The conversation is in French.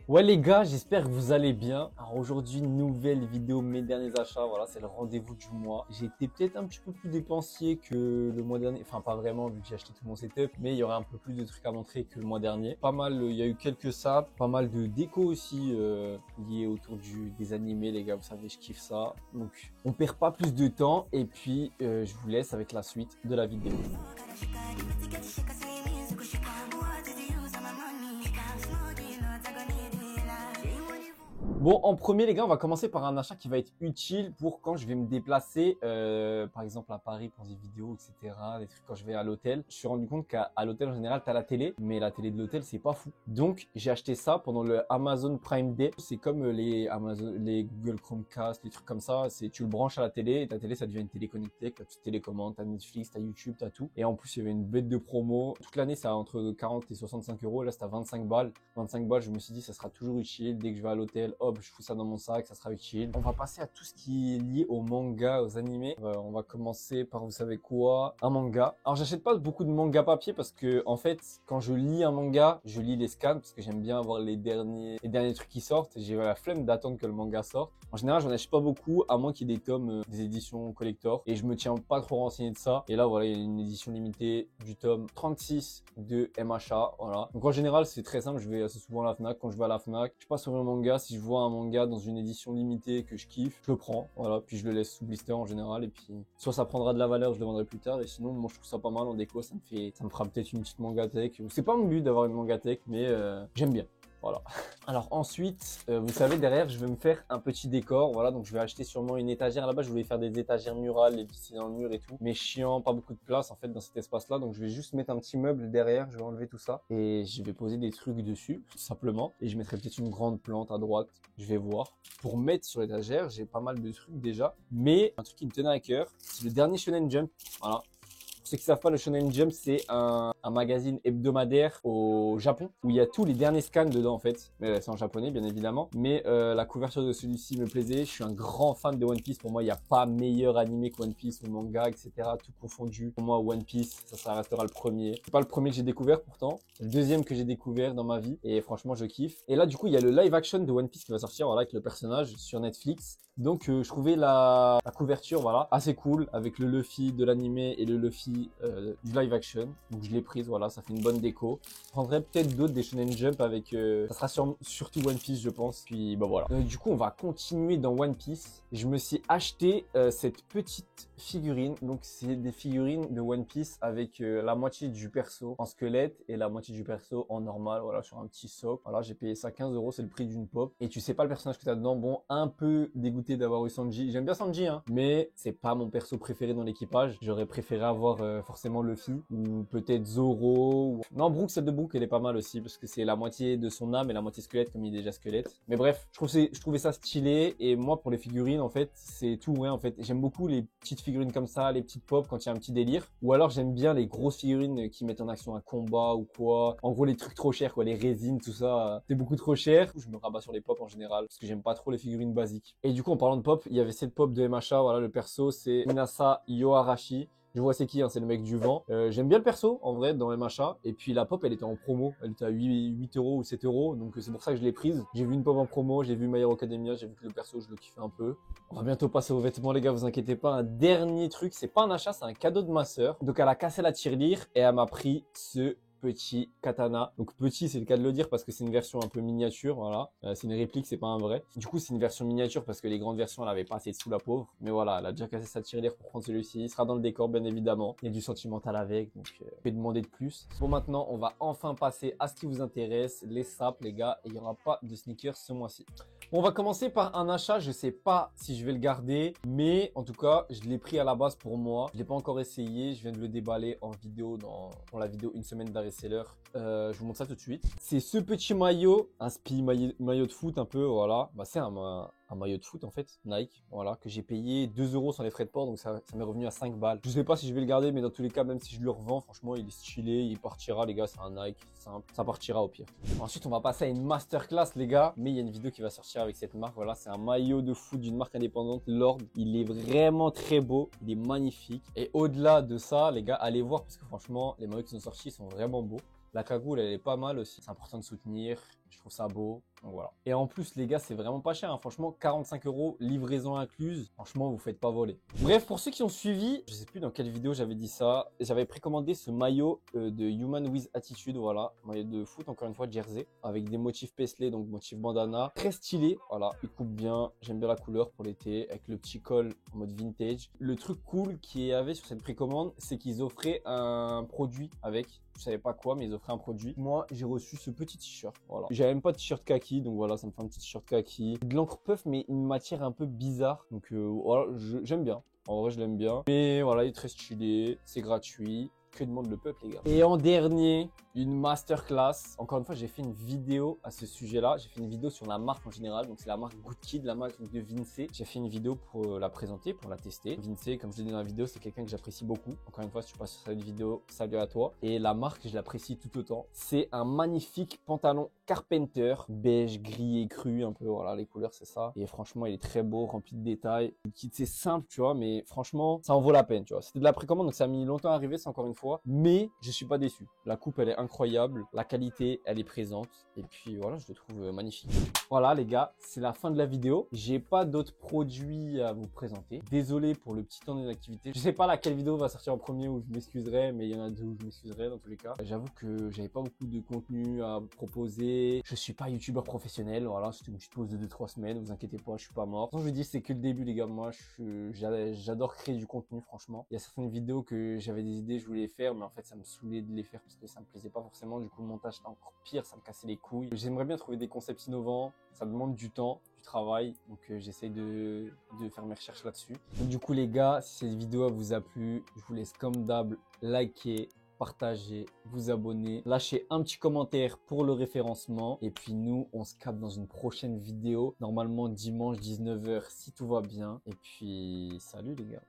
Ouais les gars, j'espère que vous allez bien. Alors aujourd'hui, nouvelle vidéo, mes derniers achats. Voilà, c'est le rendez-vous du mois. J'ai été peut-être un petit peu plus dépensier que le mois dernier. Enfin, pas vraiment, vu que j'ai acheté tout mon setup. Mais il y aurait un peu plus de trucs à montrer que le mois dernier. Pas mal, il y a eu quelques sapes. Pas mal de déco aussi liés autour des animés, les gars. Vous savez, je kiffe ça. Donc, on perd pas plus de temps. Et puis, je vous laisse avec la suite de la vidéo. Bon, en premier, les gars, on va commencer par un achat qui va être utile pour quand je vais me déplacer, par exemple à Paris pour des vidéos, etc. Des trucs quand je vais à l'hôtel. Je suis rendu compte qu'à l'hôtel, en général, t'as la télé, mais la télé de l'hôtel, c'est pas fou. Donc, j'ai acheté ça pendant le Amazon Prime Day. C'est comme les Google Chromecast, les trucs comme ça. C'est, tu le branches à la télé et ta télé, ça devient une télé connectée. T'as toutes télécommandes, t'as Netflix, t'as YouTube, t'as tout. Et en plus, il y avait une bête de promo. Toute l'année, c'est entre 40 et 65 euros. Là, c'est à 25 balles. 25 balles, je me suis dit, ça sera toujours utile. Dès que je vais à l'hôtel, hop, je fous ça dans mon sac, ça sera utile. On va passer à tout ce qui est lié aux mangas, aux animés. On va commencer par, vous savez quoi, un manga. Alors, j'achète pas beaucoup de mangas papier parce que, en fait, quand je lis un manga, je lis les scans parce que j'aime bien avoir les derniers trucs qui sortent. J'ai la flemme d'attendre que le manga sorte. En général, j'en achète pas beaucoup, à moins qu'il y ait des tomes, des éditions collector. Et je me tiens pas trop renseigné de ça. Et là, voilà, il y a une édition limitée du tome 36 de MHA. Voilà. Donc, en général, c'est très simple. Je vais assez souvent à la Fnac. Quand je vais à la Fnac, je passe sur un manga. Si je vois un manga dans une édition limitée que je kiffe, je le prends. Voilà. Puis je le laisse sous blister en général. Et puis, soit ça prendra de la valeur, je le vendrai plus tard. Et sinon, moi, je trouve ça pas mal en déco. Ça me fera peut-être une petite mangatech. C'est pas mon but d'avoir une mangatech, mais j'aime bien. Voilà. Alors ensuite, vous savez, derrière, je vais me faire un petit décor. Voilà, donc je vais acheter sûrement une étagère. Là-bas, je voulais faire des étagères murales, les visser dans le mur et tout. Mais chiant, pas beaucoup de place en fait dans cet espace-là. Donc je vais juste mettre un petit meuble derrière. Je vais enlever tout ça et je vais poser des trucs dessus, tout simplement. Et je mettrai peut-être une grande plante à droite. Je vais voir. Pour mettre sur l'étagère, j'ai pas mal de trucs déjà. Mais un truc qui me tenait à cœur, c'est le dernier Shonen Jump. Voilà. Pour ceux qui savent pas, le Shonen Jump, c'est un magazine hebdomadaire au Japon où il y a tous les derniers scans dedans en fait. Mais c'est en japonais bien évidemment. Mais la couverture de celui-ci me plaisait. Je suis un grand fan de One Piece. Pour moi, il n'y a pas meilleur animé que One Piece ou manga, etc. Tout confondu. Pour moi, One Piece, ça restera le premier. C'est pas le premier que j'ai découvert pourtant. C'est le deuxième que j'ai découvert dans ma vie. Et franchement, je kiffe. Et là, du coup, il y a le live action de One Piece qui va sortir, voilà, avec le personnage sur Netflix. Donc, je trouvais la couverture, voilà, assez cool avec le Luffy de l'animé et le Luffy du live action. Donc, je l'ai prise, voilà, ça fait une bonne déco. Je prendrai peut-être d'autres des Shonen Jump avec, ça sera surtout One Piece, je pense. Puis, bah voilà. Du coup, on va continuer dans One Piece. Je me suis acheté cette petite figurine. Donc, c'est des figurines de One Piece avec la moitié du perso en squelette et la moitié du perso en normal. Voilà, sur un petit socle. Voilà, j'ai payé ça 15 euros, c'est le prix d'une pop. Et tu sais pas le personnage que t'as dedans. Bon, un peu dégoûté d'avoir eu Sanji. J'aime bien Sanji, hein, mais c'est pas mon perso préféré dans l'équipage. J'aurais préféré avoir forcément Luffy ou peut-être Zoro. Non, Brook, celle de Brook, elle est pas mal aussi parce que c'est la moitié de son âme et la moitié squelette comme il est déjà squelette. Mais bref, je trouvais ça stylé et moi pour les figurines en fait, c'est tout, ouais, en fait. J'aime beaucoup les petites figurines comme ça, les petites pop quand il y a un petit délire. Ou alors j'aime bien les grosses figurines qui mettent en action un combat ou quoi. En gros, les trucs trop chers, quoi, les résines, tout ça, c'est beaucoup trop cher. Je me rabats sur les pop en général parce que j'aime pas trop les figurines basiques. Et du coup, en parlant de pop, il y avait cette pop de MHA, voilà, le perso, c'est Inasa Yoarashi. Je vois c'est qui, hein, c'est le mec du vent. J'aime bien le perso, en vrai, dans MHA. Et puis la pop, elle était en promo. Elle était à 8 euros ou 7 euros. Donc c'est pour ça que je l'ai prise. J'ai vu une pop en promo, j'ai vu My Hero Academia, j'ai vu que le perso, je le kiffais un peu. On va bientôt passer aux vêtements, les gars, vous inquiétez pas. Un dernier truc, c'est pas un achat, c'est un cadeau de ma sœur. Donc elle a cassé la tirelire et elle m'a pris ce petit katana. Donc petit, c'est le cas de le dire parce que c'est une version un peu miniature, voilà. C'est une réplique, c'est pas un vrai. Du coup, c'est une version miniature parce que les grandes versions, elle avait pas assez de sous, la pauvre. Mais voilà, elle a déjà cassé sa tirelire pour prendre celui-ci. Il sera dans le décor, bien évidemment. Il y a du sentimental avec, donc je vais demander de plus. Bon, maintenant, on va enfin passer à ce qui vous intéresse, les sapes, les gars. Et il y aura pas de sneakers ce mois-ci. Bon, on va commencer par un achat. Je sais pas si je vais le garder, mais en tout cas, je l'ai pris à la base pour moi. Je l'ai pas encore essayé. Je viens de le déballer en vidéo pour la vidéo une semaine d'arrêt seller. Je vous montre ça tout de suite. C'est ce petit maillot, un spi maillot de foot un peu, voilà. Bah, c'est un maillot de foot en fait, Nike, voilà, que j'ai payé 2 euros sans les frais de port, donc ça m'est revenu à 5 balles. Je sais pas si je vais le garder, mais dans tous les cas, même si je le revends, franchement, il est stylé, il partira, les gars, c'est un Nike, simple, ça partira au pire. Ensuite, on va passer à une masterclass, les gars, mais il y a une vidéo qui va sortir avec cette marque, voilà, c'est un maillot de foot d'une marque indépendante, Lord. Il est vraiment très beau, il est magnifique. Et au-delà de ça, les gars, allez voir, parce que franchement, les maillots qui sont sortis sont vraiment beaux. La cagoule, elle est pas mal aussi. C'est important de soutenir. Je trouve ça beau. Donc voilà. Et en plus, les gars, c'est vraiment pas cher, hein. Franchement, 45 €, livraison incluse. Franchement, vous faites pas voler. Bref, pour ceux qui ont suivi, je sais plus dans quelle vidéo j'avais dit ça. J'avais précommandé ce maillot de Human with Attitude, voilà. Maillot de foot, encore une fois, jersey. Avec des motifs paisley, donc motif bandana. Très stylé, voilà. Il coupe bien. J'aime bien la couleur pour l'été. Avec le petit col en mode vintage. Le truc cool qu'il y avait sur cette précommande, c'est qu'ils offraient un produit avec. Je savais pas quoi, mais ils offraient un produit. Moi, j'ai reçu ce petit t-shirt. Voilà. J'avais même pas de t-shirt kaki, donc voilà, ça me fait un petit t-shirt kaki. De l'encre puff, mais une matière un peu bizarre. Donc voilà, j'aime bien. En vrai, je l'aime bien. Mais voilà, il est très stylé. C'est gratuit. Que demande le peuple, les gars? Et en dernier, une masterclass. Encore une fois, j'ai fait une vidéo à ce sujet-là. J'ai fait une vidéo sur la marque en général. Donc, c'est la marque Good Kid, la marque de Vince. J'ai fait une vidéo pour la présenter, pour la tester. Vince, comme je l'ai dit dans la vidéo, c'est quelqu'un que j'apprécie beaucoup. Encore une fois, si tu passes sur cette vidéo, salut à toi. Et la marque, je l'apprécie tout autant. C'est un magnifique pantalon Carpenter, beige, gris et cru, un peu. Voilà, les couleurs, c'est ça. Et franchement, il est très beau, rempli de détails. Le kit, c'est simple, tu vois, mais franchement, ça en vaut la peine, tu vois. C'était de la précommande, donc ça a mis longtemps à arriver, c'est encore une fois. Mais je suis pas déçu. La coupe, elle est incroyable. La qualité, elle est présente. Et puis voilà, je le trouve magnifique. Voilà, les gars, c'est la fin de la vidéo. J'ai pas d'autres produits à vous présenter. Désolé pour le petit temps d'inactivité. Je sais pas laquelle vidéo va sortir en premier où je m'excuserai, mais il y en a deux où je m'excuserai dans tous les cas. J'avoue que j'avais pas beaucoup de contenu à vous proposer. Je suis pas youtubeur professionnel. Voilà, c'était une petite pause de 2-3 semaines. Vous inquiétez pas, je suis pas mort. Je dis, c'est que le début, les gars. Moi, j'adore créer du contenu, franchement. Il y a certaines vidéos que j'avais des idées, je voulais faire, mais en fait, ça me saoulait de les faire parce que ça me plaisait pas forcément. Du coup, le montage, c'était encore pire, ça me cassait les couilles. J'aimerais bien trouver des concepts innovants. Ça demande du temps, du travail. Donc, j'essaye de faire mes recherches là-dessus. Donc, du coup, les gars, si cette vidéo vous a plu, je vous laisse comme d'hab liker, partager, vous abonner, lâcher un petit commentaire pour le référencement. Et puis nous, on se capte dans une prochaine vidéo, normalement dimanche 19 h si tout va bien. Et puis, salut les gars.